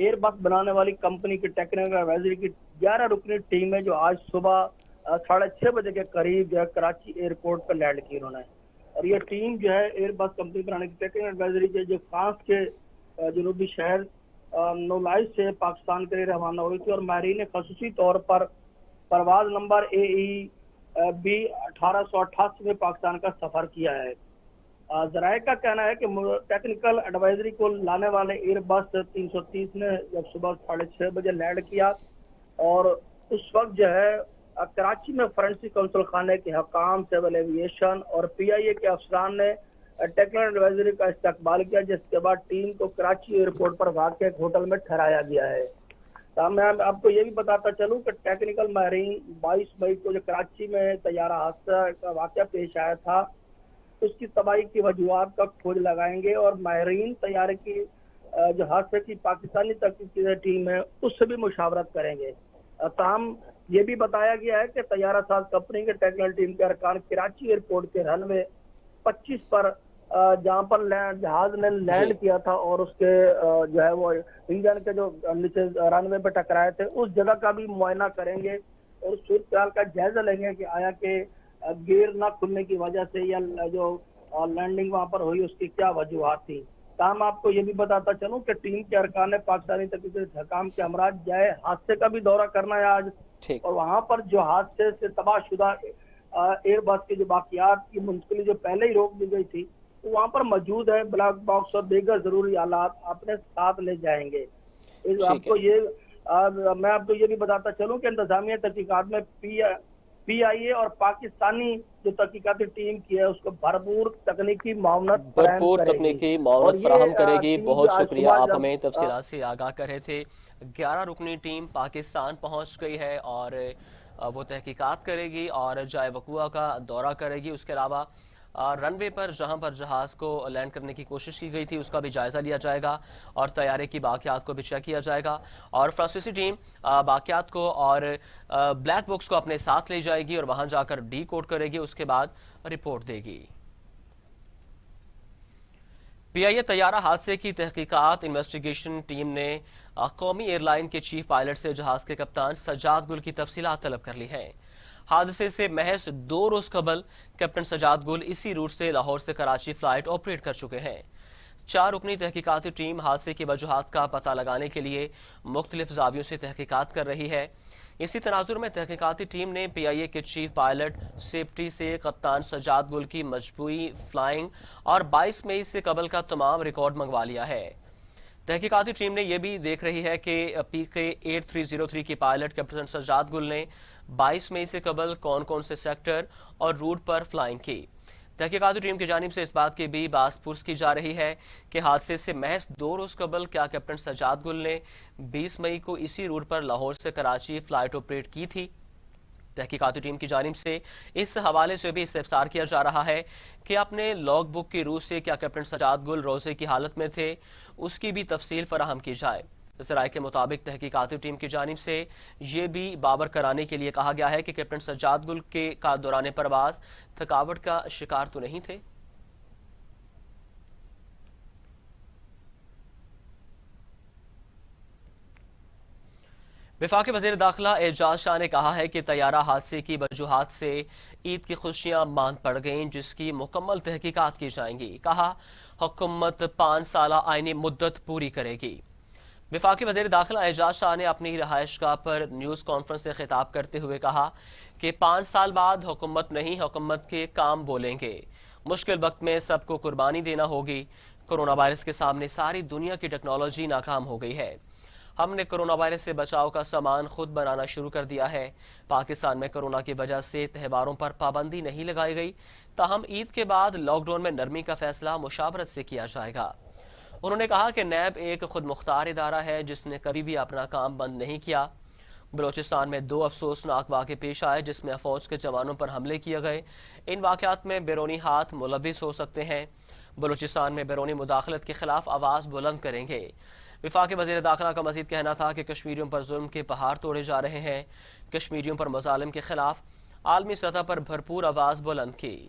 Year بس بنانے والی کمپنی کی ٹیکنیکل ایڈوائزری کی 11 رکنی ٹیم ہے جو آج صبح 6:30 بجے کے قریب جو ہے کراچی ایئرپورٹ پر لینڈ کی انہوں نے. اور یہ ٹیم جو ہے ایئر بس کمپنی بنانے کی ٹیکنیکل ایڈوائزری کے جو فرانس کے جنوبی شہر نولائز سے پاکستان کے لیے روانہ ہوئی تھی, اور ماہرین نے خصوصی طور پر پرواز نمبر AE-B 1888 میں پاکستان کا سفر کیا ہے. ذرائع کا کہنا ہے کہ ٹیکنیکل ایڈوائزری کو لانے والے ایئر بس 330 نے جب صبح 6:30 بجے لینڈ کیا, اور اس وقت جو ہے کراچی میں فرانسیسی قونصل خانے کے حکام, سول ایویشن اور PIA کے افسران نے ٹیکنیکل ایڈوائزری کا استقبال کیا, جس کے بعد ٹیم کو کراچی ایئرپورٹ پر واقع ایک ہوٹل میں ٹھہرایا گیا ہے. میں آپ کو یہ بھی بتاتا چلوں کہ ٹیکنیکل ماہرین 22 مئی کو جو کراچی میں طیارہ حادثہ کا واقعہ پیش آیا تھا اس کی تباہی کی وجوہات کا کھوج لگائیں گے, اور ماہرین طیارے کی جو حادثے کی پاکستانی تحقیقی ٹیم ہے اس سے بھی مشاورت کریں گے. تاہم یہ بھی بتایا گیا ہے کہ طیارہ ساز کمپنی کے ٹیکنیکل ٹیم کے ارکان کراچی ایئرپورٹ کے رن وے 25 پر جہاں پر جہاز نے لینڈ کیا تھا اور اس کے جو ہے وہ انجن کے جو نیچے رن وے پہ ٹکرائے تھے اس جگہ کا بھی معائنہ کریں گے, اور صورتحال کا جائزہ لیں گے کہ آیا کہ گیئر نہ کھلنے کی وجہ سے یا جو لینڈنگ وہاں پر ہوئی اس کی کیا وجوہات تھی. تاہم آپ کو یہ بھی بتاتا چلوں کہ ٹیم کے ارکان نے پاکستانی تحقیقی حکام کے ہمراہ جائے حادثے کا بھی دورہ کرنا ہے آج, اور وہاں پر جو حادثے سے تباہ شدہ ایئر بس کے جو باقیات کی منتقلی جو پہلے ہی روک دی گئی تھی وہ وہاں پر موجود ہے. بلیک باکس اور دیگر ضروری آلات اپنے ساتھ لے جائیں گے. آپ کو میں آپ کو یہ بھی بتاتا چلوں کہ انتظامیہ تحقیقات میں PIA اور پاکستانی جو تحقیقاتی ٹیم کی ہے اس کو بھرپور تکنیکی معاونت فراہم کرے گی. بہت شکریہ, آپ ہمیں تفصیلات سے آگاہ کر رہے تھے. 11 رکنی ٹیم پاکستان پہنچ گئی ہے اور وہ تحقیقات کرے گی اور جائے وقوع کا دورہ کرے گی. اس کے علاوہ رن وے پر جہاں پر جہاز کو لینڈ کرنے کی کوشش کی گئی تھی اس کا بھی جائزہ لیا جائے گا, اور طیارے کی باقیات کو بھی چیک کیا جائے گا, اور فرانسیسی ٹیم باقیات کو اور بلیک باکس کو اپنے ساتھ لے جائے گی اور وہاں جا کر ڈی کوڈ کرے گی, اس کے بعد رپورٹ دے گی. PIA طیارہ حادثے کی تحقیقات انویسٹیگیشن ٹیم نے قومی ایئر لائن کے چیف پائلٹ سے جہاز کے کپتان سجاد گل کی تفصیلات طلب کر لی ہیں. حادثے سے محض 2 روز قبل کیپٹن سجاد گل اسی روٹ سے لاہور سے کراچی فلائٹ آپریٹ کر چکے ہیں. 4 رکنی تحقیقاتی ٹیم حادثے کی وجوہات کا پتہ لگانے کے لیے مختلف زاویوں سے تحقیقات کر رہی ہے. اسی تناظر میں تحقیقاتی ٹیم نے PIA کے چیف پائلٹ سیفٹی سے کپتان سجاد گل کی مجموعی فلائنگ اور 22 مئی سے قبل کا تمام ریکارڈ منگوا لیا ہے. تحقیقاتی ٹیم نے یہ بھی دیکھ رہی ہے کہ PK-8303 کی پائلٹ کیپٹن سجاد گل نے 22 مئی سے قبل کون کون سے سیکٹر اور روٹ پر فلائنگ کی. تحقیقاتی ٹیم کی جانب سے اس بات کی بھی باز پرس کی جا رہی ہے کہ حادثے سے محض 2 روز قبل کیا کیپٹن سجاد گل نے 20 مئی کو اسی روٹ پر لاہور سے کراچی فلائٹ آپریٹ کی تھی. تحقیقاتی ٹیم کی جانب سے اس حوالے سے بھی استفسار کیا جا رہا ہے کہ اپنے لاگ بک کی روح سے کیا کیپٹن سجاد گل روزے کی حالت میں تھے, اس کی بھی تفصیل فراہم کی جائے. ذرائع کے مطابق تحقیقاتی ٹیم کی جانب سے یہ بھی بابر کرانے کے لیے کہا گیا ہے کہ کیپٹن سجاد گل کے دوران پرواز تھکاوٹ کا شکار تو نہیں تھے. وفاقی وزیر داخلہ اعجاز شاہ نے کہا ہے کہ طیارہ حادثے کی وجوہات سے عید کی خوشیاں ماند پڑ گئیں جس کی مکمل تحقیقات کی جائیں گی. کہا حکومت 5 سالہ آئینی مدت پوری کرے گی. وفاقی وزیر داخلہ اعجاز شاہ نے اپنی رہائش گاہ پر نیوز کانفرنس سے خطاب کرتے ہوئے کہا کہ 5 سال بعد حکومت نہیں حکومت کے کام بولیں گے. مشکل وقت میں سب کو قربانی دینا ہوگی. کرونا وائرس کے سامنے ساری دنیا کی ٹیکنالوجی ناکام ہو گئی ہے. ہم نے کرونا وائرس سے بچاؤ کا سامان خود بنانا شروع کر دیا ہے. پاکستان میں کرونا کی وجہ سے تہواروں پر پابندی نہیں لگائی گئی. تاہم عید کے بعد لاک ڈاؤن میں نرمی کا فیصلہ مشاورت سے کیا جائے گا. انہوں نے کہا کہ نیب ایک خود مختار ادارہ ہے جس نے کبھی بھی اپنا کام بند نہیں کیا. بلوچستان میں 2 افسوسناک واقعے پیش آئے جس میں فوج کے جوانوں پر حملے کیے گئے. ان واقعات میں بیرونی ہاتھ ملوث ہو سکتے ہیں. بلوچستان میں بیرونی مداخلت کے خلاف آواز بلند کریں گے. وفاقی وزیر داخلہ کا مزید کہنا تھا کہ کشمیریوں پر ظلم کے پہاڑ توڑے جا رہے ہیں. کشمیریوں پر مظالم کے خلاف عالمی سطح پر بھرپور آواز بلند کی.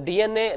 DNA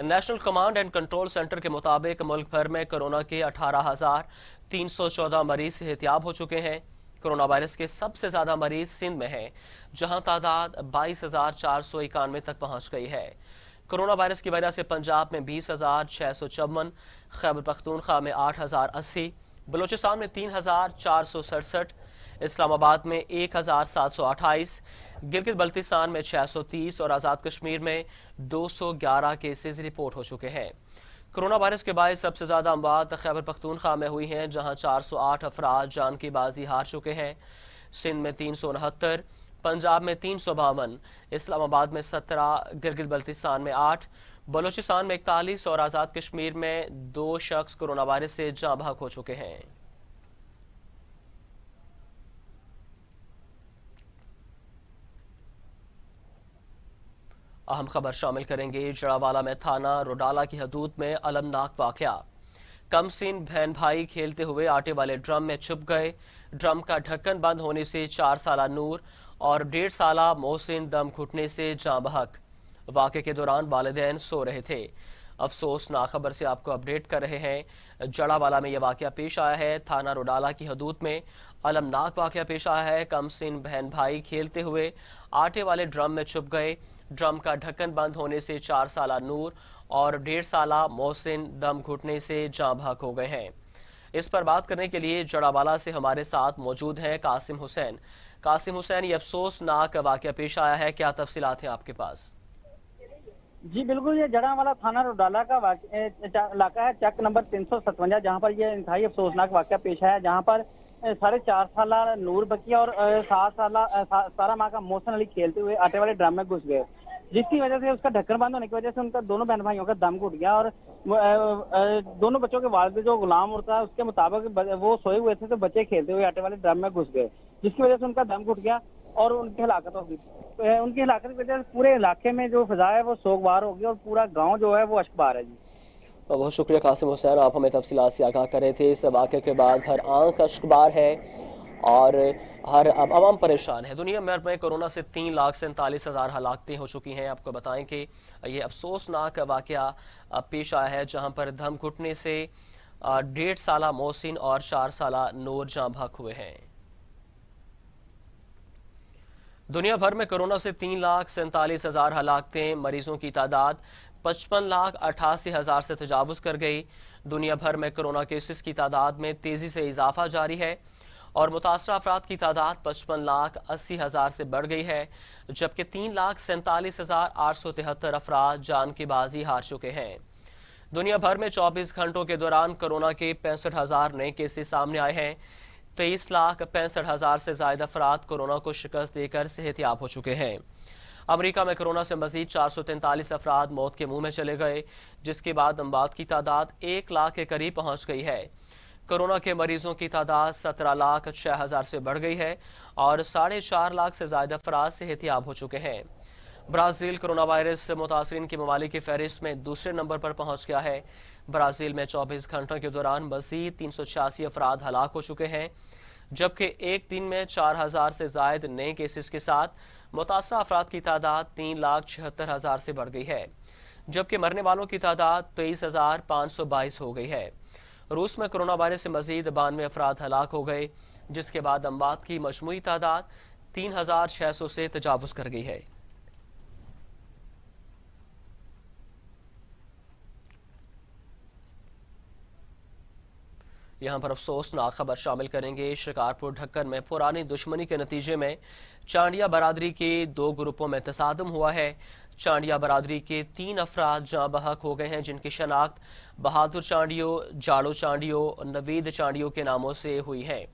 national command and control centre کے مطابق ملک بھر میں کورونا کے 18,314 مریض صحتیاب ہو چکے ہیں۔ کورونا وائرس کے سب سے زیادہ مریض سندھ میں ہیں، جہاں تعداد 22,491 تک پہنچ گئی ہے۔ کورونا وائرس کی وجہ سے پنجاب میں 20,654، خیبر پختونخوا میں 8,080، بلوچستان میں 3,467، اسلام آباد میں 1,728، گلگت بلتستان میں 630 اور آزاد کشمیر میں 211 کیسز رپورٹ ہو چکے ہیں۔ کورونا وائرس کے باعث سب سے زیادہ اموات خیبر پختونخوا میں ہوئی ہیں، جہاں 408 افراد جان کی بازی ہار چکے ہیں۔ سندھ میں 369، پنجاب میں 352، اسلام آباد میں 17، گلگت بلتستان میں 8، بلوچستان میں 41 اور آزاد کشمیر میں 2 شخص کورونا وائرس سے جاں بحق ہو چکے ہیں۔ اہم خبر شامل کریں گے جڑاوالا میں تھانہ روڈالہ کی حدود میں المناک واقعہ۔ کم سن بہن بھائی کھیلتے ہوئے آٹے والے ڈرم میں چھپ گئے، ڈرم کا ڈھکن بند ہونے سے 4 سالہ نور اور 1.5 سالہ محسن دم گھٹنے سے جاں بحق۔ واقعے کے دوران والدین سو رہے تھے۔ افسوسناک خبر سے آپ کو اپڈیٹ کر رہے ہیں۔ جڑاوالا میں یہ واقعہ پیش آیا ہے۔ تھانہ روڈالہ کی حدود میں المناک واقعہ پیش آیا ہے۔ کم سن بہن بھائی کھیلتے ہوئے آٹے والے ڈرم میں چھپ گئے، ڈرم کا ڈھکن بند ہونے سے 4 سالہ نور اور 1.5 سالہ محسن دم گھٹنے سے جاں بحق ہو گئے ہیں۔ اس پر بات کرنے کے لیے جڑاوالا سے ہمارے ساتھ موجود ہیں قاسم حسین۔ قاسم حسین، یہ افسوسناک واقعہ پیش آیا ہے، کیا تفصیلات ہیں آپ کے پاس؟ جی بالکل، یہ جڑاوالا تھانہ روڈالہ کا علاقہ ہے، چک نمبر 357، جہاں پر یہ انتہائی افسوسناک واقعہ پیش آیا ہے، جہاں پر 4.5 سالہ نور بکیا اور 17 ماہ کا محسن علی کھیلتے ہوئے آٹے والے ڈرم میں گھس گئے، جس کی وجہ سے اس کا ڈھکن بند ہونے کی وجہ سے ان کا دونوں بہن بھائیوں کا دم گھٹ گیا، اور دونوں بچوں کے والد جو غلام ہوتا ہے اس کے مطابق وہ سوئے ہوئے تھے تو بچے کھیلتے ہوئے آٹے والے ڈرم میں گھس گئے، جس کی وجہ سے ان کا دم گھٹ گیا اور ان کی ہلاکت ہو گئی۔ ان کی ہلاکت کی وجہ سے پورے علاقے میں جو فضا ہے وہ سوگوار ہو گئی اور پورا گاؤں جو ہے وہ اشکبار ہے۔ جی بہت شکریہ قاسم حسین، آپ ہمیں تفصیلات سے آگاہ کر رہے تھے۔ اس واقعے کے بعد ہر آنکھ اشکبار ہے اور ہر عوام پریشان ہے۔ دنیا بھر میں کورونا سے 3,47,000 ہلاکتیں ہو چکی ہیں۔ آپ کو بتائیں کہ یہ افسوسناک واقعہ پیش آیا ہے، جہاں پر دم گھٹنے سے 1.5 سالہ محسن اور 4 سالہ نور جاں بحق ہوئے ہیں۔ دنیا بھر میں کورونا سے 3,47,000 ہلاکتیں، مریضوں کی تعداد 55,88,000 سے تجاوز کر گئی۔ دنیا بھر میں کورونا کیسز کی تعداد میں تیزی سے اضافہ جاری ہے اور متاثرہ افراد کی تعداد 55,80,000 سے بڑھ گئی ہے، جبکہ 3,47,873 افراد جان کی بازی ہار چکے ہیں۔ دنیا بھر میں 24 گھنٹوں کے دوران کورونا کے 65,000 نئے کیسز سامنے آئے ہیں۔ 23,65,000 سے زائد افراد کورونا کو شکست دے کر صحت یاب ہو چکے ہیں۔ امریکہ میں کورونا سے مزید 443 افراد موت کے منہ میں چلے گئے، جس کے بعد اموات کی تعداد 1 لاکھ کے قریب پہنچ گئی ہے۔ کورونا کے مریضوں کی تعداد 17,06,000 سے بڑھ گئی ہے اور 4.5 لاکھ سے زائد افراد صحت یاب ہو چکے ہیں۔ برازیل کورونا وائرس سے متاثرین کی ممالک کی فہرست میں دوسرے نمبر پر پہنچ گیا ہے۔ برازیل میں 24 گھنٹوں کے دوران مزید 386 افراد ہلاک ہو چکے ہیں، جبکہ ایک دن میں 4,000 سے زائد نئے کیسز کے ساتھ متاثرہ افراد کی تعداد 3,76,000 سے بڑھ گئی ہے، جبکہ مرنے والوں کی تعداد 23,522 ہو گئی ہے۔ روس میں کورونا وائرس سے مزید 92 افراد ہلاک ہو گئے، جس کے بعد اموات کی مجموعی تعداد 3,600 سے تجاوز کر گئی ہے۔ یہاں پر افسوسناک خبر شامل کریں گے۔ شکارپور ڈھکن میں پرانی دشمنی کے نتیجے میں چانڈیا برادری کے 2 گروپوں میں تصادم ہوا ہے۔ چانڈیا برادری کے 3 افراد جاں بحق ہو گئے ہیں، جن کی شناخت بہادر چانڈیو، جاڑو چانڈیو، نوید چانڈیو کے ناموں سے ہوئی ہے۔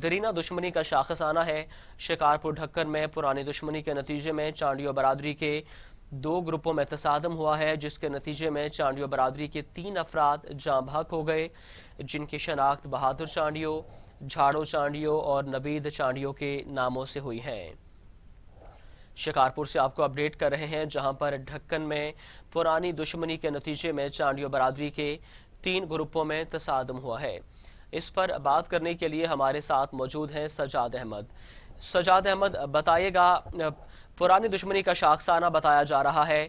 درینہ دشمنی کا شاخسانہ ہے۔ شکارپور ڈھکن میں پرانی دشمنی کے نتیجے میں چانڈیو برادری کے 2 گروپوں میں تصادم ہوا ہے، جس کے نتیجے میں چانڈیو برادری کے 3 افراد جاں بحق ہو گئے، جن کی شناخت بہادر چانڈیو، جھاڑو چانڈیو اور نوید چانڈیو کے ناموں سے ہوئی ہے۔ شکارپور سے آپ کو اپڈیٹ کر رہے ہیں، جہاں پر ڈھکن میں پرانی دشمنی کے نتیجے میں چانڈیو برادری کے 3 گروپوں میں تصادم ہوا ہے۔ اس پر بات کرنے کے لیے ہمارے ساتھ موجود ہیں سجاد احمد۔ سجاد احمد، بتائیے گا، پرانی دشمنی کا شاخسانہ بتایا جا رہا ہے،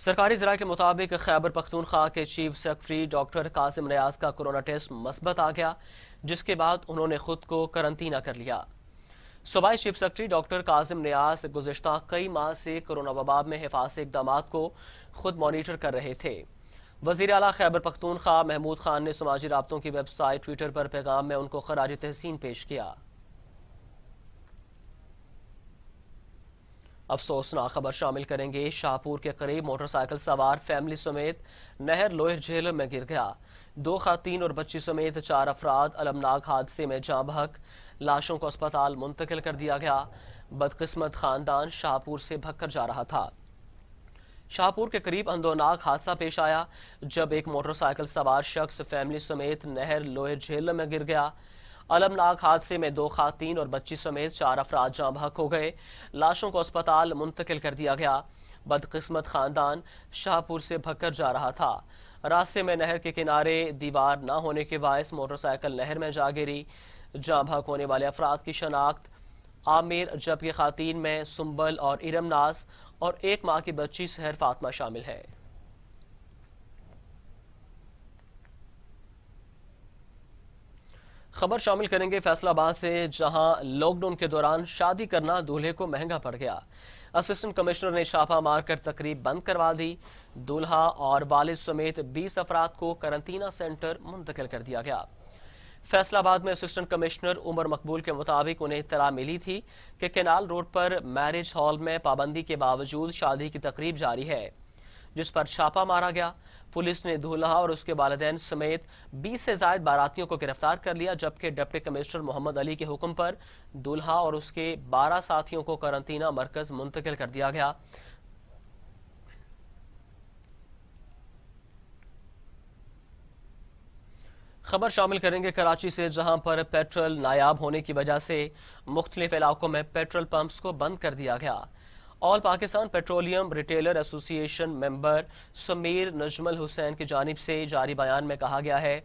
سرکاری ذرائع کے مطابق خیبر پختونخوا کے چیف سیکرٹری ڈاکٹر قاسم نیاز کا کورونا ٹیسٹ مثبت آ گیا، جس کے بعد انہوں نے خود کو قرنطینہ کر لیا۔ صوبائی چیف سیکرٹری ڈاکٹر قاسم نیاز گزشتہ کئی ماہ سے کورونا وبا میں حفاظتی اقدامات کو خود مانیٹر کر رہے تھے۔ وزیر اعلیٰ خیبر پختونخوا محمود خان نے سماجی رابطوں کی ویب سائٹ ٹویٹر پر پیغام میں ان کو خراج تحسین پیش کیا۔ افسوسناک خبر شامل کریں گے۔ شاہپور کے قریب موٹر سائیکل سوار فیملی سمیت نہر لوہر جھیل میں گر گیا۔ 2 خواتین اور بچی سمیت 4 افراد المناک حادثے میں جاں بحق، لاشوں کو اسپتال منتقل کر دیا گیا۔ بدقسمت خاندان شاہپور سے بھگ کر جا رہا تھا۔ شاہپور کے قریب اندوناک حادثہ پیش آیا جب ایک موٹر سائیکل سوار شخص فیملی سمیت نہر لوہر جھیل میں گر گیا۔ المناک حادثے میں 2 خواتین اور بچی سمیت 4 افراد جاں بحق ہو گئے۔ لاشوں کو اسپتال منتقل کر دیا گیا۔ بدقسمت خاندان شاہپور سے بھگ کر جا رہا تھا۔ راستے میں نہر کے کنارے دیوار نہ ہونے کے باعث موٹر سائیکل نہر میں جا گری۔ جاں بحق ہونے والے افراد کی شناخت عامر، جبکہ خواتین میں سنبل اور ارم ناز اور 1 ماہ کی بچی سحر فاطمہ شامل ہے۔ خبر شامل کریں گے فیصل آباد سے، جہاں لاک ڈاؤن کے دوران شادی کرنا دولہے کو مہنگا پڑ گیا۔ اسسٹنٹ کمشنر نے چھاپہ مار کر تقریب بند کروا دی۔ دولہا اور والد سمیت 20 افراد کو قرنطینہ سینٹر منتقل کر دیا گیا۔ فیصل آباد میں اسسٹنٹ کمشنر عمر مقبول کے مطابق انہیں اطلاع ملی تھی کہ کینال روڈ پر میرج ہال میں پابندی کے باوجود شادی کی تقریب جاری ہے، جس پر چھاپہ مارا گیا۔ پولیس نے دولہا اور اس کے والدین سمیت 20 سے زائد باراتیوں کو گرفتار کر لیا، جبکہ ڈپٹی کمشنر محمد علی کے حکم پر دولہا اور اس کے 12 ساتھیوں کو قرنطینہ مرکز منتقل کر دیا گیا۔ خبر شامل کریں گے کراچی سے، جہاں پر پیٹرول نایاب ہونے کی وجہ سے مختلف علاقوں میں پیٹرول پمپس کو بند کر دیا گیا۔ آل پاکستان پیٹرولیم ریٹیلر ایسوسی ایشن ممبر سمیر نجم الحسین کی جانب سے جاری بیان میں کہا گیا ہے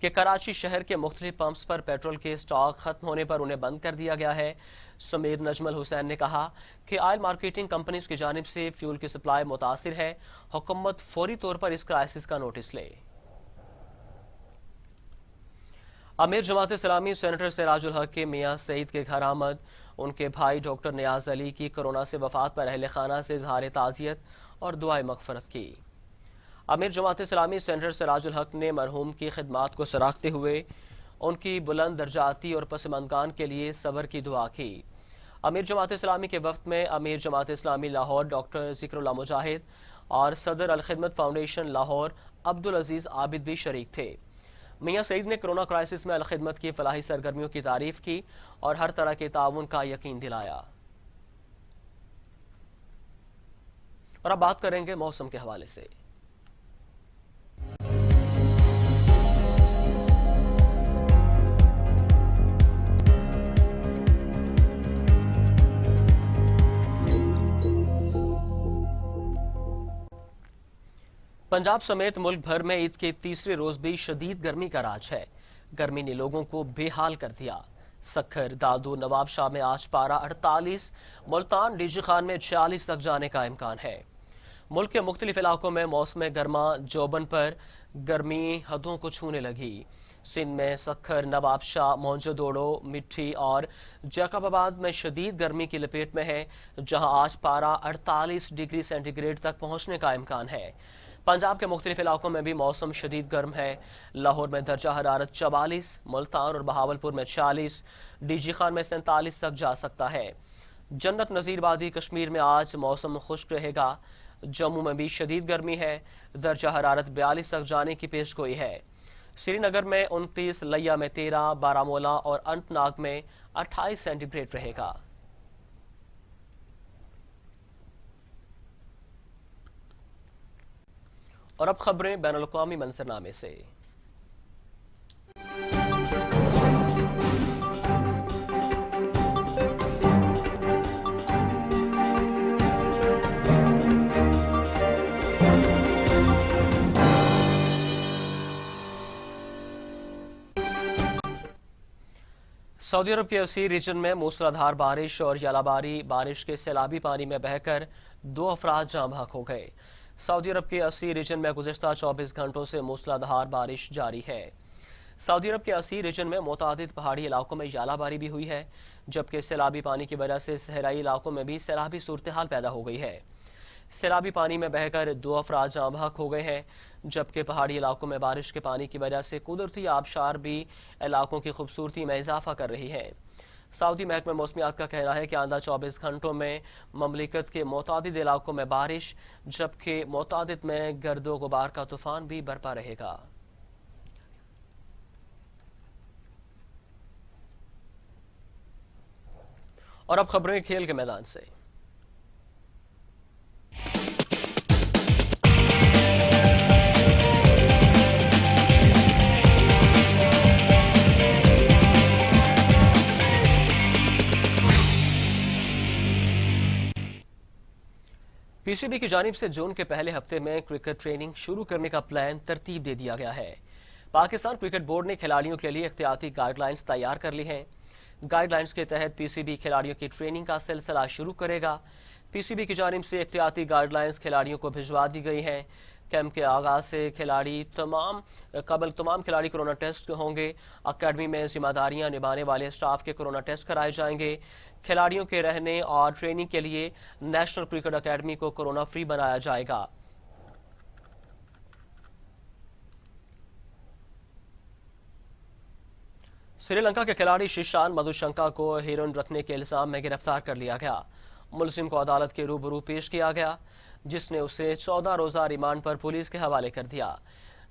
کہ کراچی شہر کے مختلف پمپس پر پیٹرول کے اسٹاک ختم ہونے پر انہیں بند کر دیا گیا ہے۔ سمیر نجم الحسین نے کہا کہ آئل مارکیٹنگ کمپنیز کی جانب سے فیول کی سپلائی متاثر ہے، حکومت فوری طور پر اس کرائسس کا نوٹس لے۔ امیر جماعت اسلامی سینیٹر سراج الحق کے میاں سعید کے گھر آمد، ان کے بھائی ڈاکٹر نیاز علی کی کورونا سے وفات پر اہل خانہ سے اظہار تعزیت اور دعائے مغفرت کی۔ امیر جماعت اسلامی سینیٹر سراج الحق نے مرحوم کی خدمات کو سراغتے ہوئے ان کی بلند درجاتی اور پسماندگان کے لیے صبر کی دعا کی۔ امیر جماعت اسلامی کے وفد میں امیر جماعت اسلامی لاہور ڈاکٹر ذکر اللہ مجاہد اور صدر الخدمت فاؤنڈیشن لاہور عبدالعزیز عابد بھی شریک تھے۔ میاں سعید نے کرونا کرائسس میں الخدمت کی فلاحی سرگرمیوں کی تعریف کی اور ہر طرح کے تعاون کا یقین دلایا۔ اور اب بات کریں گے موسم کے حوالے سے۔ پنجاب سمیت ملک بھر میں عید کے تیسرے روز بھی شدید گرمی کا راج ہے۔ گرمی نے لوگوں کو بے حال کر دیا۔ سکھر، دادو، نواب شاہ میں آج پارہ 48، ملتان، ڈی جی خان میں 46 تک جانے کا امکان ہے۔ ملک کے مختلف علاقوں میں موسم گرما جوبن پر گرمی حدوں کو چھونے لگی۔ سندھ میں سکھر، نواب شاہ، موہنجودڑو، مٹھی اور جیکب آباد میں شدید گرمی کی لپیٹ میں ہے، جہاں آج پارہ 48 ڈگری سینٹی گریڈ تک پہنچنے کا امکان ہے۔ پنجاب کے مختلف علاقوں میں بھی موسم شدید گرم ہے۔ لاہور میں درجہ حرارت 44، ملتان اور بہاولپور میں 46، ڈی جی خان میں 47 تک جا سکتا ہے۔ جنت نظیر وادی کشمیر میں آج موسم خشک رہے گا۔ جموں میں بھی شدید گرمی ہے، درجہ حرارت 42 تک جانے کی پیش گوئی ہے۔ سری نگر میں 29، لیا میں 13، بارہمولہ اور انت ناگ میں 28 سینٹی گریڈ رہے گا۔ اور اب خبریں بین الاقوامی منظرنامے سے۔ سعودی عرب کے اسی ریجن میں موسلادھار بارش اور یالاباری بارش کے سیلابی پانی میں بہہ کر 2 افراد جاں بحق ہو گئے۔ سعودی عرب کے 80 ریجن میں گزشتہ 24 گھنٹوں سے موسلادھار بارش جاری ہے۔ سعودی عرب کے 80 ریجن میں متعدد پہاڑی علاقوں میں ژالہ باری بھی ہوئی ہے، جبکہ سیلابی پانی کی وجہ سے صحرائی علاقوں میں بھی سیلابی صورتحال پیدا ہو گئی ہے۔ سیلابی پانی میں بہہ کر 2 افراد جاں بحق ہو گئے ہیں، جبکہ پہاڑی علاقوں میں بارش کے پانی کی وجہ سے قدرتی آبشار بھی علاقوں کی خوبصورتی میں اضافہ کر رہی ہے۔ سعودی محکمہ موسمیات کا کہنا ہے کہ آئندہ 24 گھنٹوں میں مملکت کے متعدد علاقوں میں بارش، جبکہ متعدد میں گرد و غبار کا طوفان بھی برپا رہے گا۔ اور اب خبریں کھیل کے میدان سے۔ پی سی بی کی جانب سے جون کے پہلے ہفتے میں کرکٹ ٹریننگ شروع کرنے کا پلان ترتیب دے دیا گیا ہے۔ پاکستان کرکٹ بورڈ نے کھلاڑیوں کے لیے احتیاطی گائیڈ لائنز تیار کر لی ہیں۔ گائیڈ لائنز کے تحت پی سی بی کھلاڑیوں کی ٹریننگ کا سلسلہ شروع کرے گا۔ پی سی بی کی جانب سے احتیاطی گائیڈ لائنز کھلاڑیوں کو بھجوا دی گئی ہیں۔ کیمپ کے آغاز سے تمام کھلاڑی کورونا ٹیسٹ ہوں گے۔ اکیڈمی میں ذمہ داریاں نبھانے والے اسٹاف کے کورونا ٹیسٹ کرائے جائیں گے۔ کھلاڑیوں کے رہنے اور ٹریننگ کے لیے نیشنل کرکٹ اکیڈمی کو کورونا فری بنایا جائے گا۔ سری لنکا کے کھلاڑی ششانت مدھوشنکا کو ہیروئن رکھنے کے الزام میں گرفتار کر لیا گیا۔ ملزم کو عدالت کے روبرو پیش کیا گیا، جس نے اسے 14 روزہ ریمانڈ پر پولیس کے حوالے کر دیا۔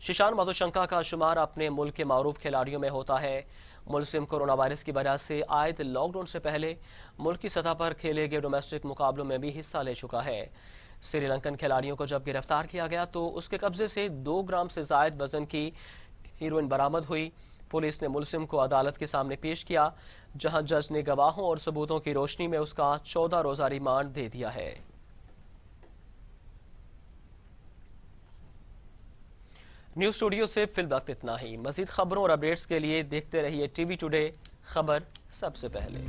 ششانت مدھوشنکا کا شمار اپنے ملک کے معروف کھلاڑیوں میں ہوتا ہے۔ ملزم کورونا وائرس کی وجہ سے عائد لاک ڈاؤن سے پہلے ملکی سطح پر کھیلے گئے ڈومیسٹک مقابلوں میں بھی حصہ لے چکا ہے۔ سری لنکن کھلاڑیوں کو جب گرفتار کیا گیا تو اس کے قبضے سے 2 گرام سے زائد وزن کی ہیروئن برآمد ہوئی۔ پولیس نے ملزم کو عدالت کے سامنے پیش کیا، جہاں جج نے گواہوں اور ثبوتوں کی روشنی میں اس کا 14 روزہ ریمانڈ دے دیا ہے۔ نیوز اسٹوڈیو سے فی الوقت اتنا ہی۔ مزید خبروں اور اپڈیٹس کے لیے دیکھتے رہیے ٹی وی ٹوڈے، خبر سب سے پہلے۔